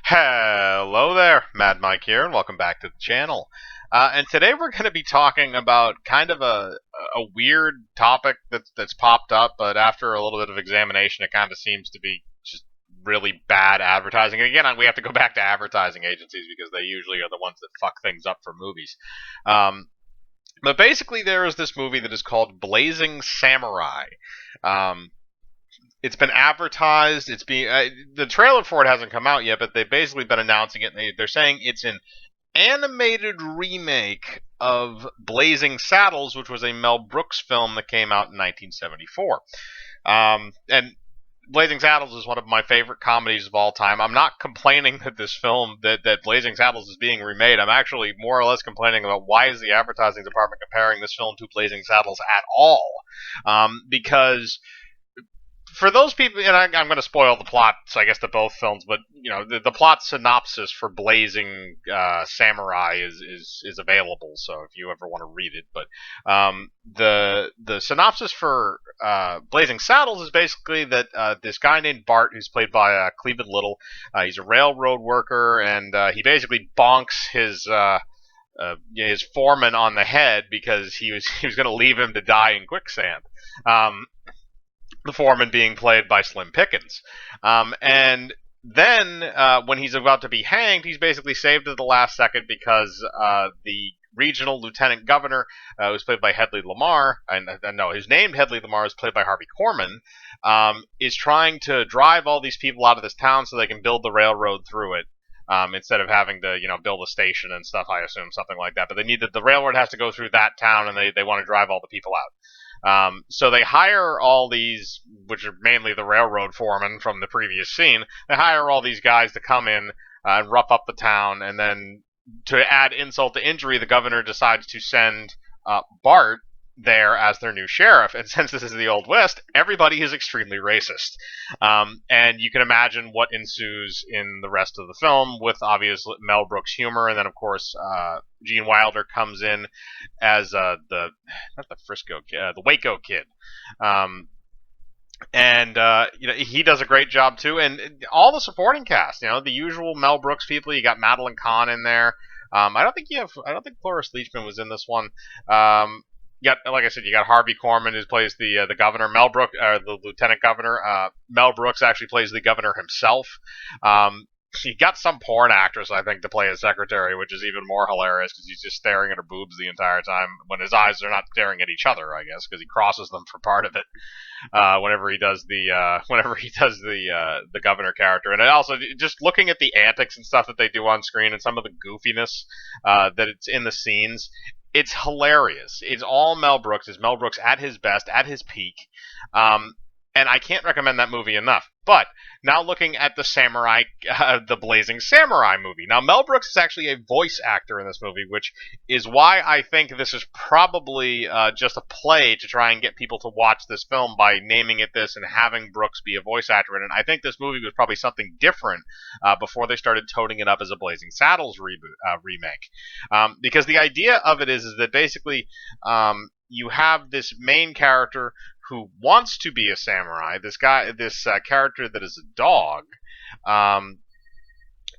Hello there, Mad Mike here, and welcome back to the channel. And today we're going to be talking about kind of a weird topic that's popped up, but after a little bit of examination, it kind of seems to be just really bad advertising. And again, we have to go back to advertising agencies because they usually are the ones that fuck things up for movies. But basically, there is this movie that is called Blazing Samurai. Um, it's been advertised. It's being the trailer for it hasn't come out yet, but they've basically been announcing it. And they're saying it's an animated remake of Blazing Saddles, which was a Mel Brooks film that came out in 1974. And Blazing Saddles is one of my favorite comedies of all time. I'm not complaining that this film, that Blazing Saddles is being remade. I'm actually more or less complaining about why is the advertising department comparing this film to Blazing Saddles at all? Because for those people, and I'm going to spoil the plot, so I guess to both films, but the plot synopsis for Blazing Samurai is available, so if you ever want to read it. But the synopsis for Blazing Saddles is basically that this guy named Bart, who's played by Cleveland Little, he's a railroad worker, and he basically bonks his foreman on the head because he was going to leave him to die in quicksand. The foreman being played by Slim Pickens. And then when he's about to be hanged, he's basically saved at the last second because the regional lieutenant governor, who's played by Hedley Lamar, his name Hedley Lamar is played by Harvey Korman, is trying to drive all these people out of this town so they can build the railroad through it. Instead of having to, build a station and stuff, I assume, something like that. But the railroad has to go through that town, and they want to drive all the people out. So they hire all these, which are mainly the railroad foremen from the previous scene. They hire all these guys to come in and rough up the town, and then to add insult to injury, the governor decides to send Bart there as their new sheriff. And since this is the Old West, everybody is extremely racist. And you can imagine what ensues in the rest of the film with obvious Mel Brooks humor, and then of course Gene Wilder comes in as not the Frisco kid, the Waco kid. And he does a great job too, and all the supporting cast, the usual Mel Brooks people. You got Madeline Kahn in there. I don't think Cloris Leachman was in this one. Like I said, you got Harvey Korman, who plays the governor. Mel Brooks, the lieutenant governor. Mel Brooks actually plays the governor himself. You got some porn actress, I think, to play his secretary, which is even more hilarious because he's just staring at her boobs the entire time when his eyes are not staring at each other, I guess, because he crosses them for part of it whenever he does the governor character. And also just looking at the antics and stuff that they do on screen and some of the goofiness that it's in the scenes. It's hilarious. It's all Mel Brooks. It's Mel Brooks at his best, at his peak. And I can't recommend that movie enough. But now looking at the Blazing Samurai movie. Now, Mel Brooks is actually a voice actor in this movie, which is why I think this is probably just a play to try and get people to watch this film by naming it this and having Brooks be a voice actor in it. I think this movie was probably something different before they started toting it up as a Blazing Saddles remake. Because the idea of it is that basically you have this main character who wants to be a samurai, this character that is a dog,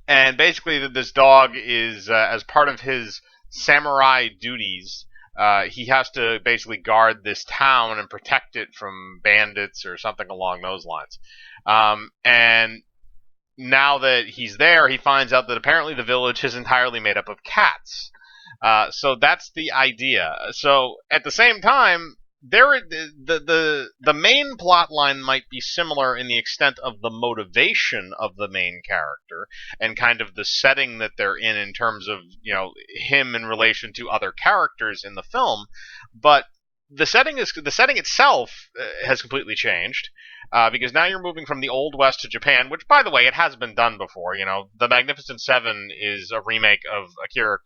and basically this dog is, as part of his samurai duties, he has to basically guard this town and protect it from bandits or something along those lines. And now that he's there, he finds out that apparently the village is entirely made up of cats. So that's the idea. So at the same time, the main plot line might be similar in the extent of the motivation of the main character and kind of the setting that they're in terms of him in relation to other characters in the film, but the setting itself has completely changed because now you're moving from the Old West to Japan, which, by the way, it has been done before. The Magnificent Seven is a remake of Akira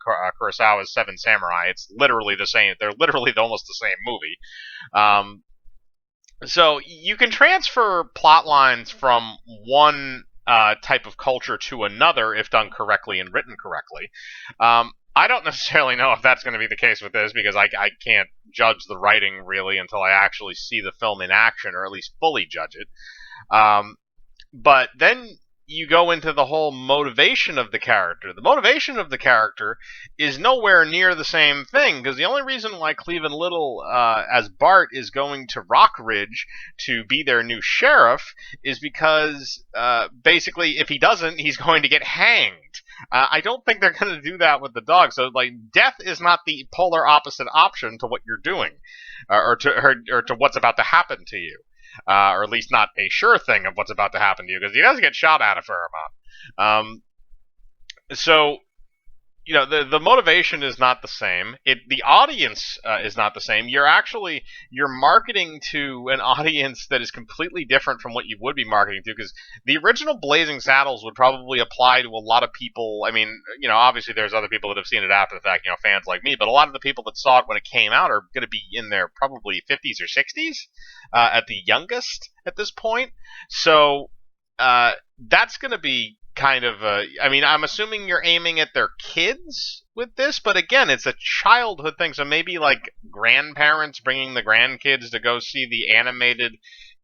Kurosawa's Seven Samurai. It's literally the same. They're literally almost the same movie. So you can transfer plot lines from one type of culture to another if done correctly and written correctly. I don't necessarily know if that's going to be the case with this because I can't judge the writing really until I actually see the film in action, or at least fully judge it. But then you go into the whole motivation of the character. The motivation of the character is nowhere near the same thing, because the only reason why Cleveland Little, as Bart, is going to Rockridge to be their new sheriff is because, basically, if he doesn't, he's going to get hanged. I don't think they're going to do that with the dog. So, like, death is not the polar opposite option to what you're doing, or to what's about to happen to you. Or at least not a sure thing of what's about to happen to you, because he does get shot at a fair amount. So, the motivation is not the same. The audience is not the same. You're marketing to an audience that is completely different from what you would be marketing to, because the original Blazing Saddles would probably apply to a lot of people. I mean, obviously there's other people that have seen it after the fact, fans like me, but a lot of the people that saw it when it came out are going to be in their probably 50s or 60s at the youngest at this point. So that's going to be kind of I'm assuming you're aiming at their kids with this, but again, it's a childhood thing, so maybe like grandparents bringing the grandkids to go see the animated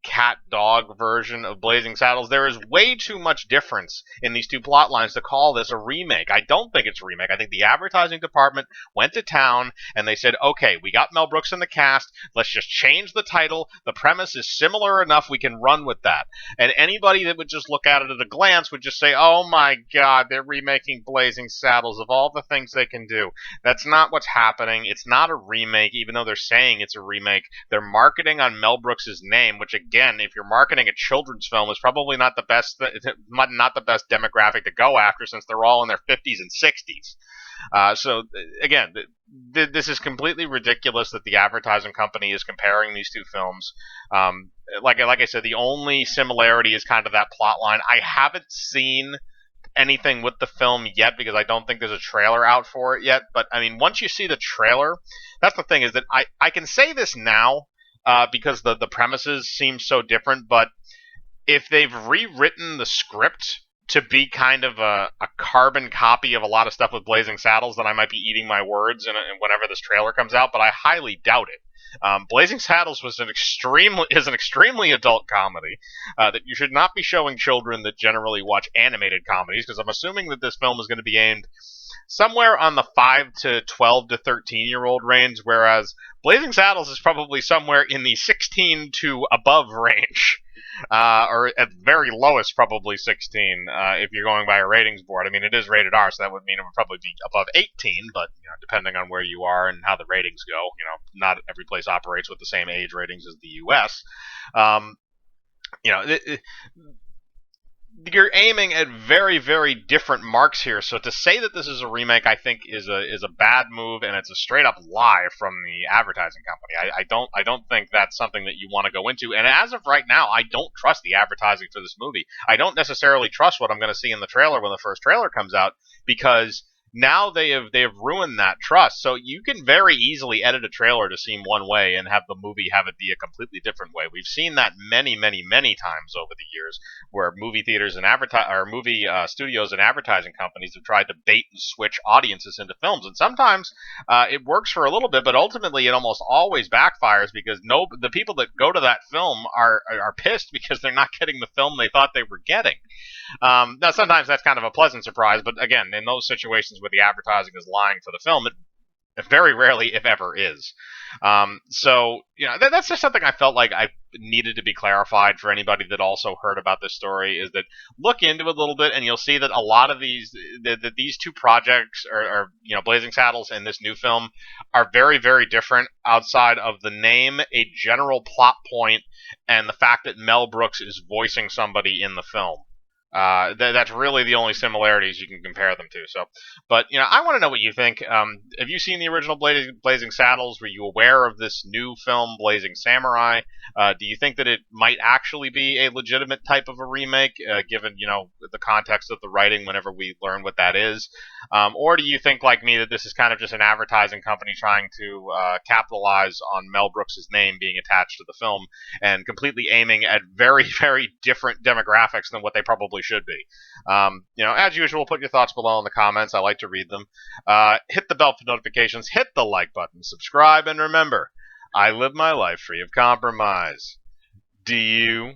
cat dog version of Blazing Saddles. There is way too much difference in these two plot lines to call this a remake. I don't think it's a remake. I think the advertising department went to town and they said, okay, we got Mel Brooks in the cast, let's just change the title. The premise is similar enough, we can run with that. And anybody that would just look at it at a glance would just say, oh my god, they're remaking Blazing Saddles, of all the things they can do. That's not what's happening. It's not a remake, even though they're saying it's a remake. They're marketing on Mel Brooks' name, which again, if you're marketing a children's film, is probably not the best demographic to go after, since they're all in their 50s and 60s. So again, this is completely ridiculous that the advertising company is comparing these two films. Like I said, the only similarity is kind of that plot line. I haven't seen anything with the film yet because I don't think there's a trailer out for it yet. But I mean, once you see the trailer, that's the thing, is that I can say this now because the premises seem so different. But if they've rewritten the script to be kind of a carbon copy of a lot of stuff with Blazing Saddles, then I might be eating my words whenever this trailer comes out, but I highly doubt it. Blazing Saddles is an extremely adult comedy that you should not be showing children that generally watch animated comedies, because I'm assuming that this film is going to be aimed somewhere on the 5 to 12 to 13-year-old range, whereas Blazing Saddles is probably somewhere in the 16 to above range. Or at very lowest, probably 16, if you're going by a ratings board. I mean, it is rated R, so that would mean it would probably be above 18, but, depending on where you are and how the ratings go, not every place operates with the same age ratings as the U.S. You're aiming at very, very different marks here. So to say that this is a remake, I think is a bad move, and it's a straight up lie from the advertising company. I don't think that's something that you want to go into. And as of right now, I don't trust the advertising for this movie. I don't necessarily trust what I'm going to see in the trailer when the first trailer comes out, because now they have ruined that trust. So you can very easily edit a trailer to seem one way and have the movie have it be a completely different way. We've seen that many, many, many times over the years, where movie theaters and movie studios and advertising companies have tried to bait and switch audiences into films, and sometimes it works for a little bit, but ultimately it almost always backfires, because the people that go to that film are pissed because they're not getting the film they thought they were getting. Now, sometimes that's kind of a pleasant surprise, but again, in those situations where the advertising is lying for the film, it very rarely, if ever, is. So, that's just something I felt like I needed to be clarified for anybody that also heard about this story, is that look into it a little bit, and you'll see that a lot of these two projects, or Blazing Saddles and this new film, are very, very different outside of the name, a general plot point, and the fact that Mel Brooks is voicing somebody in the film. That's really the only similarities you can compare them to. So, but I want to know what you think. Have you seen the original Blazing Saddles? Were you aware of this new film, Blazing Samurai? Do you think that it might actually be a legitimate type of a remake, given the context of the writing? Whenever we learn what that is, or do you think, like me, that this is kind of just an advertising company trying to capitalize on Mel Brooks' name being attached to the film and completely aiming at very, very different demographics than what they probably should be? As usual, put your thoughts below in the comments. I like to read them. Hit the bell for notifications, hit the like button, subscribe, and remember, I live my life free of compromise. Do you?